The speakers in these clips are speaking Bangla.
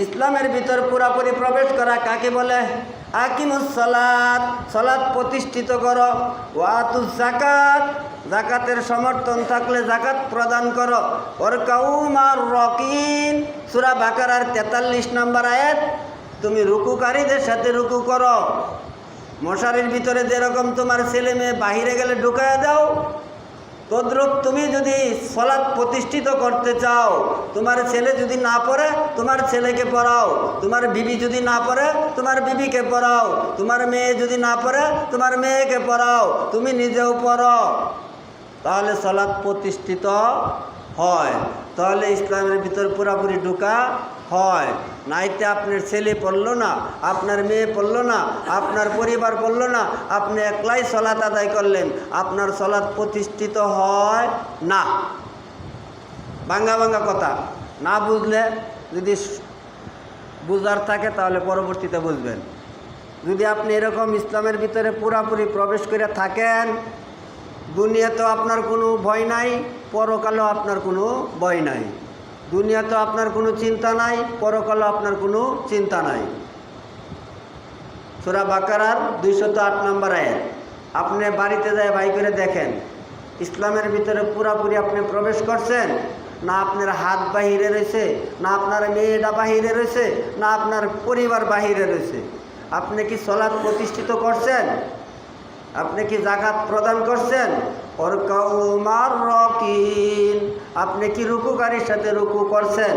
ইসলামের ভিতর পুরাপুরি প্রবেশ করা কাকে বলে? আকিমুস সালাত, সালাত প্রতিষ্ঠিত করো। ওয়াতুজ যাকাত, যাকাতের সমর্থন থাকলে যাকাত প্রদান করো। ওয়ারকাউ মার রাকিন, সূরা বাকারার 43 নম্বর আয়াত। তুমি রুকুকারীদের সাথে রুকু করো। মশারির ভিতরে যেরকম তোমার ছেলে মেয়ে বাহিরে গেলে ঢুকায়া দাও, তদ্রূপ তুমি যদি সালাত প্রতিষ্ঠিত করতে চাও, তোমার ছেলে যদি না পড়ে তোমার ছেলেকে পড়াও, তোমার বিবি যদি না পড়ে তোমার বিবিকে পড়াও, তোমার মেয়ে যদি না পড়ে তোমার মেয়েকে পড়াও, তুমি নিজেও পড়ো, তাহলে সালাত প্রতিষ্ঠিত হয়। তাহলে ইসলামের ভিতর পুরাপুরি ঢোকা হয়। নাইতে আপনার ছেলে পড়লো না, আপনার মেয়ে পড়লো না, আপনার পরিবার পড়লো না, আপনি একলাই সালাত আদায় করলেন, আপনার সালাত প্রতিষ্ঠিত হয় না। ভাঙ্গা ভাঙ্গা কথা না বুঝলে, যদি বুঝার থাকে তাহলে পরবর্তীতে বুঝবেন। যদি আপনি এরকম ইসলামের ভিতরে পুরাপুরি প্রবেশ করে থাকেন, দুনিয়াতেও আপনার কোনো ভয় নাই, পরকালেও আপনার কোনো ভয় নাই। দুনিয়াতেও আপনার কোনো চিন্তা নাই, পরকালেও আপনার কোনো চিন্তা নাই। সূরা বাকারার 208 নম্বর আয়াত। আপনি বাড়িতে যায় বাই করে দেখেন, ইসলামের ভিতরে পুরাপুরি আপনি প্রবেশ করছেন না? আপনার হাত বাহিরে রয়েছে, না আপনার মেয়েটা বাহিরে রয়েছে, না আপনার পরিবার বাহিরে রয়েছে? আপনি কি সালাত প্রতিষ্ঠিত করছেন? আপনি কি যাকাত প্রদান করছেন? ওয়ারকাউ মার রাকিন, আপনি কি রুকুকারীর সাথে রুকু করছেন?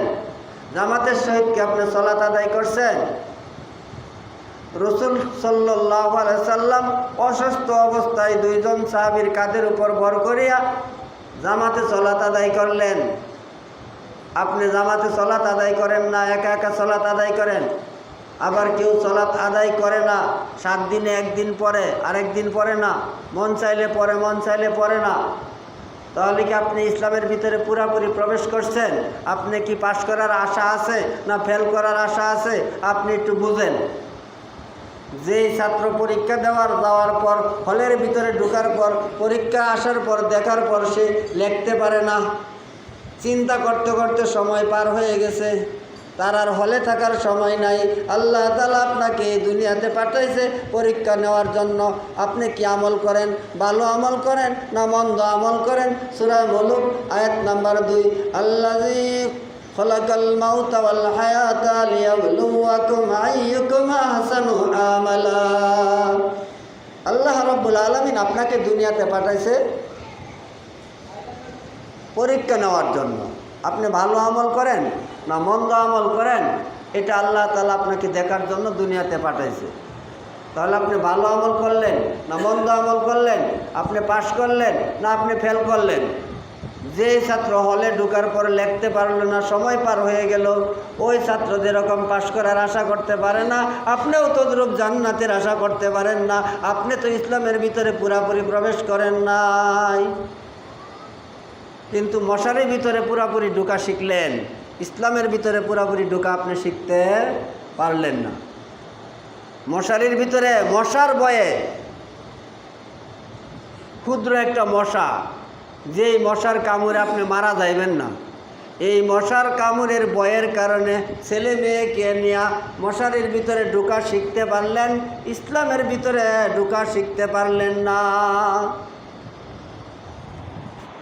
জামাতের সহিত কি আপনি সালাত আদায় করছেন? রাসূল সাল্লাল্লাহু আলাইহি সাল্লাম অসুস্থ অবস্থায় দুইজন সাহাবীর কাঁধের উপর ভর করিয়া জামাতে সালাত আদায় করলেন। আপনি জামাতে সালাত আদায় করেন না, একা একা সালাত আদায় করেন। আবার কেউ সালাত আদায় করে না, 7 দিনে একদিন পরে, আরেকদিন পরে না, মন চাইলে পরে, মন চাইলে পরে না। তাহলে কি আপনি ইসলামের ভিতরে পুরাপুরি প্রবেশ করছেন? আপনি কি পাশ করার আশা আছে না ফেল করার আশা আছে? আপনি একটু বুঝেন। যেই ছাত্র পরীক্ষা যাওয়ার পর, হলের ভিতরে ঢোকার পর, পরীক্ষা আসার পর, দেখার পর সে লিখতে পারে না, চিন্তা করতে করতে সময় পার হয়ে গেছে, তার আর হলে থাকার সময় নাই। আল্লাহ তাআলা আপনাকে এই দুনিয়াতে পাঠাইছে পরীক্ষা নেওয়ার জন্য। আপনি কি আমল করেন? ভালো আমল করেন না মন্দ আমল করেন? সূরা মুলুক আয়াত নাম্বার 2। আল্লাযী খালাকাল মাউতা ওয়াল হায়াতা লিয়াবলুয়াকুম আইয়ুকুম আহসানু আমালা। আল্লাহ রাব্বুল আলামিন আপনাকে দুনিয়াতে পাঠাইছে পরীক্ষা নেওয়ার জন্য। আপনি ভালো আমল করেন না মন্দ আমল করেন, এটা আল্লাহ তাআলা আপনাকে দেখার জন্য দুনিয়াতে পাঠাইছে। তাহলে আপনি ভালো আমল করলেন না মন্দ আমল করলেন? আপনি পাশ করলেন না আপনি ফেল করলেন? যে ছাত্র হলে ঢোকার পরে লিখতে পারলো না, সময় পার হয়ে গেল, ওই ছাত্র যেরকম পাশ করার আশা করতে পারে না, আপনিও তদ্রূপ জান্নাতের আশা করতে পারেন না। আপনি তো ইসলামের ভিতরে পুরাপুরি প্রবেশ করেন নাই, কিন্তু মশারির ভিতরে পুরাপুরি ঢোকা শিখলেন, ইসলামের ভিতরে পুরাপুরি ঢোকা আপনি শিখতে পারলেন না। মশারির ভিতরে মশার ভয়ে, ক্ষুদ্র একটা মশা, যেই মশার কামড়ে আপনি মারা যাইবেন না, এই মশার কামড়ের ভয়ের কারণে ছেলে মেয়েকে নিয়ে মশারির ভিতরে ঢোকা শিখতে পারলেন, ইসলামের ভিতরে ঢোকা শিখতে পারলেন না।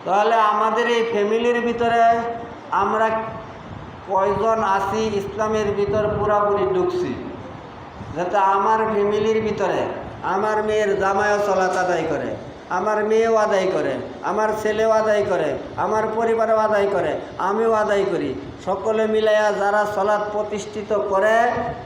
তাহলে আমাদের এই ফ্যামিলির ভিতরে আমরা কয়জন আছি ইসলামের ভিতর পুরাপুরি ঢুকছি? যাতে আমার ফ্যামিলির ভিতরে আমার মেয়ের জামাইও সালাত আদায় করে, আমার মেয়েও আদায় করে, আমার ছেলেও আদায় করে, আমার পরিবারও আদায় করে, আমিও আদায় করি। সকলে মিলাইয়া যারা সালাত প্রতিষ্ঠিত করে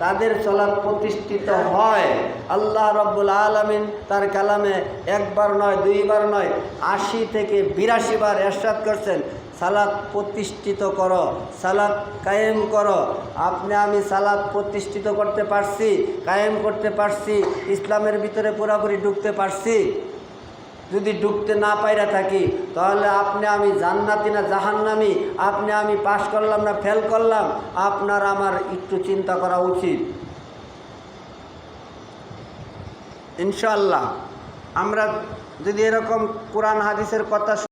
তাদের সালাত প্রতিষ্ঠিত হয়। আল্লাহ রাব্বুল আলামিন তার কালামে একবার নয়, দুইবার নয়, 80 থেকে 82 বার ইরশাদ করছেন, সালাত প্রতিষ্ঠিত করো, সালাত কায়েম করো। আপনি আমি সালাত প্রতিষ্ঠিত করতে পারছি, কায়েম করতে পারছি, ইসলামের ভিতরে পুরোপুরি ঢুকতে পারছি? যদি ঢুকতে না পাইরা থাকি তাহলে আপনি আমি জান্নাতি না জাহান্নামী, আপনি আমি পাশ করলাম না ফেল করলাম, আপনার আমার একটু চিন্তা করা উচিত। ইনশাআল্লাহ আমরা যদি এরকম কোরআন হাদিসের কথা